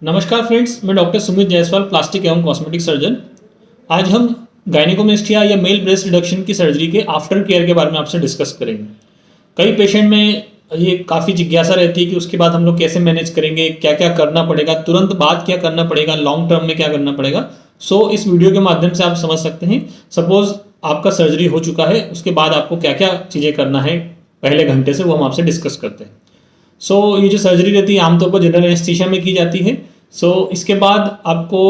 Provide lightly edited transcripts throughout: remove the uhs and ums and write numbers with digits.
नमस्कार फ्रेंड्स, मैं doctor Sumit Jaiswal, plastic एवं कॉस्मेटिक सर्जन। आज हम गायनेकोमेस्टिया या मेल ब्रेस्ट रिडक्शन की सर्जरी के आफ्टर केयर के बारे में आपसे डिस्कस करेंगे। कई पेशेंट में ये काफ़ी जिज्ञासा रहती है कि उसके बाद हम लोग कैसे मैनेज करेंगे, क्या क्या करना पड़ेगा, तुरंत बाद क्या करना पड़ेगा, लॉन्ग टर्म में क्या करना पड़ेगा। इस वीडियो के माध्यम से आप समझ सकते हैं। सपोज आपका सर्जरी हो चुका है, उसके बाद आपको क्या क्या चीज़ें करना है पहले घंटे से, वो हम आपसे डिस्कस करते हैं। ये जो सर्जरी रहती है आमतौर पर जनरल एनेस्थीसिया में की जाती है। इसके बाद आपको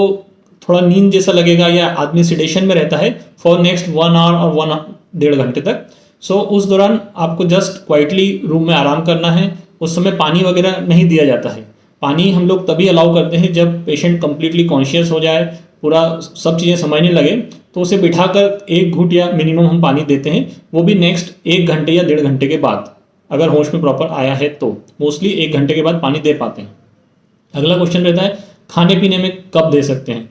थोड़ा नींद जैसा लगेगा या आदमी सिडेशन में रहता है फॉर नेक्स्ट 1 आवर और 1.5 घंटे तक। उस दौरान आपको जस्ट क्वाइटली रूम में आराम करना है। उस समय पानी वगैरह नहीं दिया जाता है। पानी हम लोग तभी अलाउ करते हैं जब पेशेंट कंप्लीटली कॉन्शियस हो जाए, पूरा सब चीज़ें समझने लगे, तो उसे बिठाकर 1 घूंट या मिनिमम हम पानी देते हैं, वो भी नेक्स्ट 1 घंटे या 1.5 घंटे के बाद, अगर होश में प्रॉपर आया है तो। मोस्टली 1 घंटे के बाद पानी दे पाते हैं। अगला क्वेश्चन रहता है खाने पीने में कब दे सकते हैं।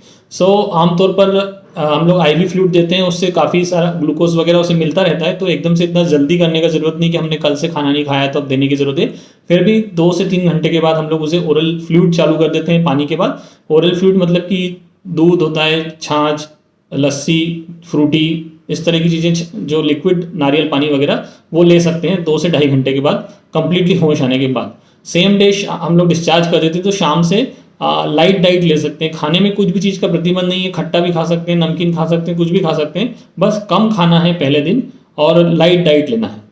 आमतौर पर हम लोग IV फ्लूइड देते हैं, उससे काफ़ी सारा ग्लूकोज वगैरह उसे मिलता रहता है, तो एकदम से इतना जल्दी करने का जरूरत नहीं कि हमने कल से खाना नहीं खाया तो अब देने की जरूरत है। फिर भी 2 से 3 घंटे के बाद हम लोग उसे ओरल फ्लूइड चालू कर देते हैं पानी के बाद। ओरल फ्लूइड मतलब कि दूध होता है, छाछ, लस्सी, फ्रूटी, इस तरह की चीज़ें, जो लिक्विड नारियल पानी वगैरह, वो ले सकते हैं 2 से 2.5 घंटे के बाद, कंप्लीटली होश आने के बाद। सेम डे हम लोग डिस्चार्ज कर देते हैं, तो शाम से लाइट डाइट ले सकते हैं। खाने में कुछ भी चीज़ का प्रतिबंध नहीं है, खट्टा भी खा सकते हैं, नमकीन खा सकते हैं, कुछ भी खा सकते हैं, बस कम खाना है पहले दिन और लाइट डाइट लेना है।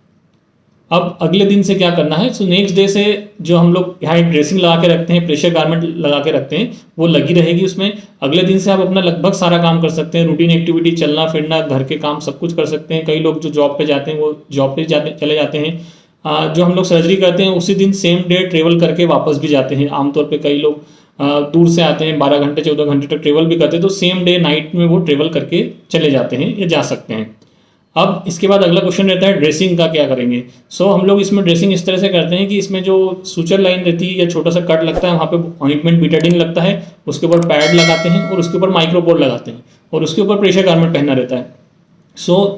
अब अगले दिन से क्या करना है। नेक्स्ट डे से जो हम लोग यहाँ एक ड्रेसिंग लगा के रखते हैं, प्रेशर गारमेंट लगा के रखते हैं, वो लगी रहेगी उसमें। अगले दिन से आप अपना लगभग सारा काम कर सकते हैं, रूटीन एक्टिविटी, चलना फिरना, घर के काम, सब कुछ कर सकते हैं। कई लोग जो जॉब पे जाते हैं वो जॉब पे चले जाते हैं। जो हम लोग सर्जरी करते हैं उसी दिन सेम डे ट्रेवल करके वापस भी जाते हैं। आमतौर पे कई लोग दूर से आते हैं, 12 घंटे 14 घंटे तक ट्रेवल भी करते हैं, तो सेम डे नाइट में वो ट्रेवल करके चले जाते हैं या जा सकते हैं। अब इसके बाद अगला क्वेश्चन रहता है ड्रेसिंग का क्या करेंगे। हम लोग इसमें ड्रेसिंग इस तरह से करते हैं कि इसमें जो सूचर लाइन रहती है या छोटा सा कट लगता है, वहाँ पे ऑइंटमेंट बीटाडीन लगता है, उसके ऊपर पैड लगाते हैं और उसके ऊपर माइक्रोपोड लगाते हैं और उसके ऊपर प्रेशर गारमेंट पहनना रहता है।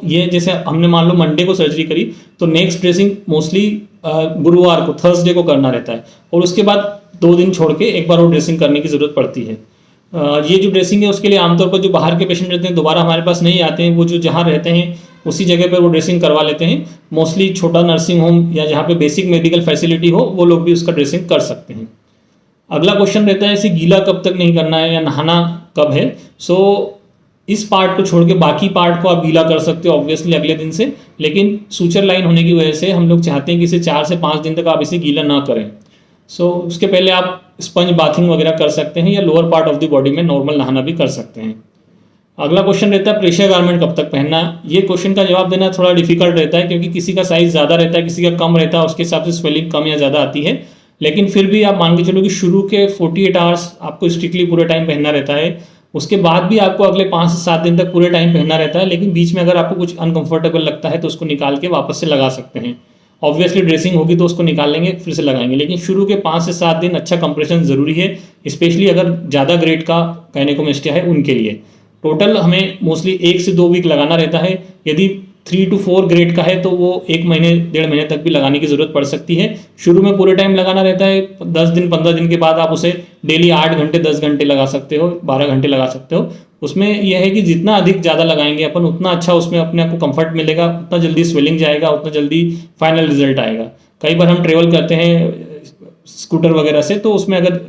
ये जैसे हमने मान लो मंडे को सर्जरी करी, तो नेक्स्ट ड्रेसिंग मोस्टली गुरुवार को, थर्सडे को करना रहता है, और उसके बाद 2 दिन छोड़ के एक बार वो ड्रेसिंग करने की ज़रूरत पड़ती है। ये जो ड्रेसिंग है उसके लिए आमतौर पर जो बाहर के पेशेंट रहते हैं दोबारा हमारे पास नहीं आते हैं, वो जो जहाँ रहते हैं उसी जगह पर वो ड्रेसिंग करवा लेते हैं। मोस्टली छोटा नर्सिंग होम या जहाँ पे बेसिक मेडिकल फैसिलिटी हो, वो लोग भी उसका ड्रेसिंग कर सकते हैं। अगला क्वेश्चन रहता है इसे गीला कब तक नहीं करना है या नहाना कब है। इस पार्ट को छोड़ के बाकी पार्ट को आप गीला कर सकते हो ऑब्वियसली अगले दिन से, लेकिन सूचर लाइन होने की वजह से हम लोग चाहते हैं कि इसे 4 से 5 दिन तक आप इसे गीला ना करें। उसके पहले आप स्पंज बाथिंग वगैरह कर सकते हैं या lower part of the body में नॉर्मल नहाना भी कर सकते हैं। अगला क्वेश्चन रहता है प्रेशर गारमेंट कब तक पहनना। ये क्वेश्चन का जवाब देना थोड़ा डिफिकल्ट रहता है, क्योंकि किसी का साइज ज़्यादा रहता है, किसी का कम रहता है, उसके हिसाब से स्वेलिंग कम या ज़्यादा आती है। लेकिन फिर भी आप मान के चलो कि शुरू के 48 आवर्स आपको स्ट्रिक्टली पूरे टाइम पहनना रहता है। उसके बाद भी आपको अगले 5 से 7 दिन तक पूरे टाइम पहनना रहता है, लेकिन बीच में अगर आपको कुछ अनकंफर्टेबल लगता है तो उसको निकाल के वापस से लगा सकते हैं। ऑब्वियसली ड्रेसिंग होगी तो उसको निकाल लेंगे, फिर से लगाएंगे, लेकिन शुरू के 5 से 7 दिन अच्छा कंप्रेशन जरूरी है, स्पेशली अगर ज़्यादा ग्रेड का गायनेकोमेस्टिया है उनके लिए। टोटल हमें मोस्टली 1 से 2 वीक लगाना रहता है। यदि 3 to 4 ग्रेड का है तो वो 1 महीने 1.5 महीने तक भी लगाने की ज़रूरत पड़ सकती है। शुरू में पूरे टाइम लगाना रहता है, 10 दिन 15 दिन के बाद आप उसे डेली 8 घंटे 10 घंटे लगा सकते हो, 12 घंटे लगा सकते हो। उसमें यह है कि जितना अधिक ज़्यादा लगाएंगे अपन, उतना अच्छा उसमें अपने आप को कंफर्ट मिलेगा, उतना जल्दी स्वेलिंग जाएगा, उतना जल्दी फाइनल रिजल्ट आएगा। कई बार हम ट्रेवल करते हैं स्कूटर वगैरह से, तो उसमें अगर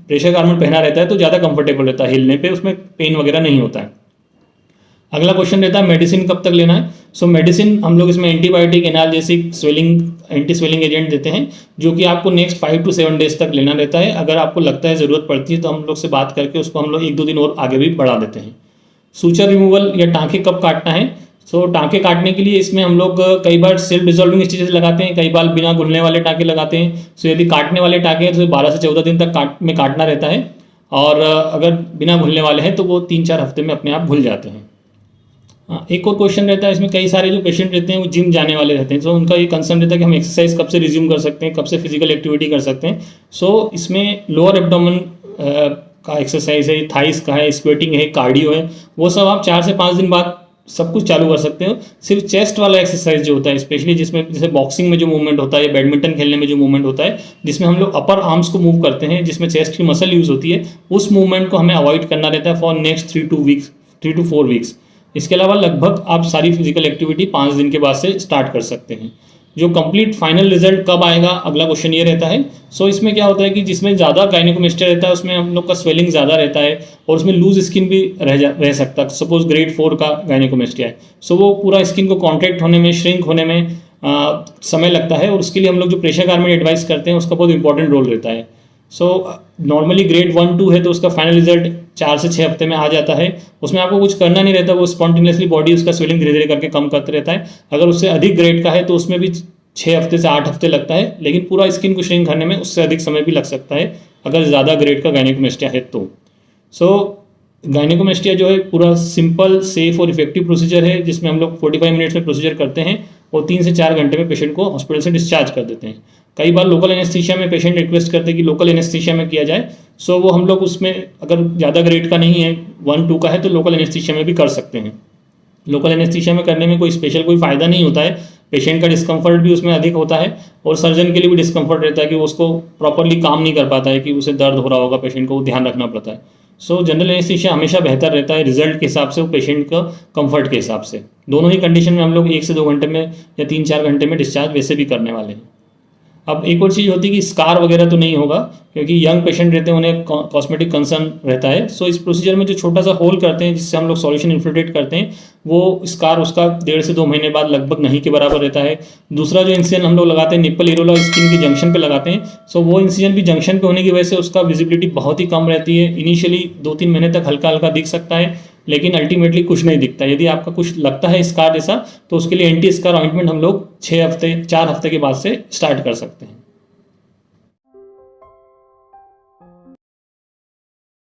प्रेशर गारमेंट पहना रहता है तो ज़्यादा कंफर्टेबल रहता है, हिलने पे उसमें पेन वगैरह नहीं होता है। अगला क्वेश्चन रहता है मेडिसिन कब तक लेना है। मेडिसिन हम लोग इसमें antibiotic, analgesic, swelling, anti swelling agent देते हैं, जो कि आपको नेक्स्ट 5 to 7 डेज तक लेना रहता है। अगर आपको लगता है ज़रूरत पड़ती है तो हम लोग से बात करके उसको हम लोग 1-2 दिन और आगे भी बढ़ा देते हैं। सूचर रिमूवल या टाँके कब काटना है। टाँके काटने के लिए इसमें हम लोग कई बार सेल्फ डिजॉल्विंग स्टिचेस लगाते हैं, कई बार बिना घुलने वाले टाँके लगाते हैं। यदि काटने वाले टाँके हैं तो 12 से 14 दिन तक काटना रहता है, और अगर बिना घुलने वाले हैं तो वो 3-4 हफ्ते में अपने आप घुल जाते हैं। एक और क्वेश्चन रहता है इसमें, कई सारे जो पेशेंट रहते हैं वो जिम जाने वाले रहते हैं, उनका ये कंसर्न रहता है कि हम एक्सरसाइज कब से रिज्यूम कर सकते हैं, कब से फिजिकल एक्टिविटी कर सकते हैं। इसमें लोअर एब्डोमेन का एक्सरसाइज है, थाइस का है, स्क्वेटिंग है, कार्डियो है, वो सब आप 4 से 5 दिन बाद सब कुछ चालू कर सकते हो। सिर्फ चेस्ट वाला एक्सरसाइज जो होता है, स्पेशली जिसमें जैसे बॉक्सिंग में जो मूवमेंट होता है या बैडमिंटन खेलने में जो मूवमेंट होता है, जिसमें हम लोग अपर आर्म्स को मूव करते हैं, जिसमें चेस्ट की मसल यूज़ होती है, उस मूवमेंट को हमें अवॉइड करना रहता है फॉर नेक्स्ट 3 to 4 वीक्स। इसके अलावा लगभग आप सारी फिजिकल एक्टिविटी 5 दिन के बाद से स्टार्ट कर सकते हैं। जो कंप्लीट फाइनल रिजल्ट कब आएगा, अगला क्वेश्चन ये रहता है। सो इसमें क्या होता है कि जिसमें ज़्यादा गायनेकोमेस्टिया रहता है उसमें हम लोग का स्वेलिंग ज़्यादा रहता है और उसमें लूज स्किन भी रह सकता है। सपोज ग्रेड 4 का गायनेकोमेस्टिया है, सो वो पूरा स्किन को कॉन्ट्रैक्ट होने में, श्रिंक होने में समय लगता है, और उसके लिए हम लोग जो प्रेशर गारमेंट एडवाइस करते हैं उसका बहुत इंपॉर्टेंट रोल रहता है। सो नॉर्मली ग्रेड 1-2 है तो उसका फाइनल रिजल्ट 4 से 6 हफ्ते में आ जाता है। उसमें आपको कुछ करना नहीं रहता, वो स्पॉन्टेनियसली बॉडी उसका स्वेलिंग धीरे धीरे करके कम करते रहता है। अगर उससे अधिक ग्रेड का है तो उसमें भी 6 हफ्ते से 8 हफ्ते लगता है, लेकिन पूरा स्किन को श्रिंक करने में उससे अधिक समय भी लग सकता है अगर ज़्यादा ग्रेड का गायनेकोमेस्टिया है तो। सो गायनेकोमेस्टिया जो है पूरा सिंपल, सेफ और इफेक्टिव प्रोसीजर है, जिसमें हम लोग 45 मिनट्स में प्रोसीजर करते हैं और 3 से 4 घंटे में पेशेंट को हॉस्पिटल से डिस्चार्ज कर देते हैं। कई बार लोकल एनेस्थीसिया में पेशेंट रिक्वेस्ट करते हैं कि लोकल एनेस्थीसिया में किया जाए, सो वो हम लोग उसमें अगर ज़्यादा ग्रेड का नहीं है, 1-2 का है, तो लोकल एनेस्थीसिया में भी कर सकते हैं। लोकल एनेस्थीसिया में करने में कोई फ़ायदा नहीं होता है, पेशेंट का डिस्कम्फर्ट भी उसमें अधिक होता है और सर्जन के लिए भी डिस्कम्फर्ट रहता है कि वो उसको प्रॉपरली काम नहीं कर पाता है, कि उसे दर्द हो रहा होगा, पेशेंट को वो ध्यान रखना पड़ता है। सो जनरल एनेस्थीसिया हमेशा बेहतर रहता है रिजल्ट के हिसाब से और पेशेंट का कंफर्ट के हिसाब से। दोनों ही कंडीशन में हम लोग 1 से 2 घंटे में या 3-4 घंटे में डिस्चार्ज वैसे भी करने वाले हैं। अब एक और चीज़ होती है कि स्कार वगैरह तो नहीं होगा, क्योंकि यंग पेशेंट रहते हैं, उन्हें कॉस्मेटिक कंसर्न रहता है। सो इस प्रोसीजर में जो छोटा सा होल करते हैं जिससे हम लोग सॉल्यूशन इन्फिल्ट्रेट करते हैं, वो स्कार उसका 1.5 से 2 महीने बाद लगभग नहीं के बराबर रहता है। दूसरा जो इंसिजन हम लोग लगाते हैं निप्पल एरोला स्किन के जंक्शन पे लगाते हैं, सो वो इंसिजन भी जंक्शन पे होने की वजह से उसका विजिबिलिटी बहुत ही कम रहती है। इनिशियली 2-3 महीने तक हल्का हल्का दिख सकता है, लेकिन अल्टीमेटली कुछ नहीं दिखता। यदि आपका कुछ लगता है स्कार जैसा, तो उसके लिए एंटी स्कार ऑइंटमेंट हम लोग 4 हफ्ते के बाद से स्टार्ट कर सकते हैं।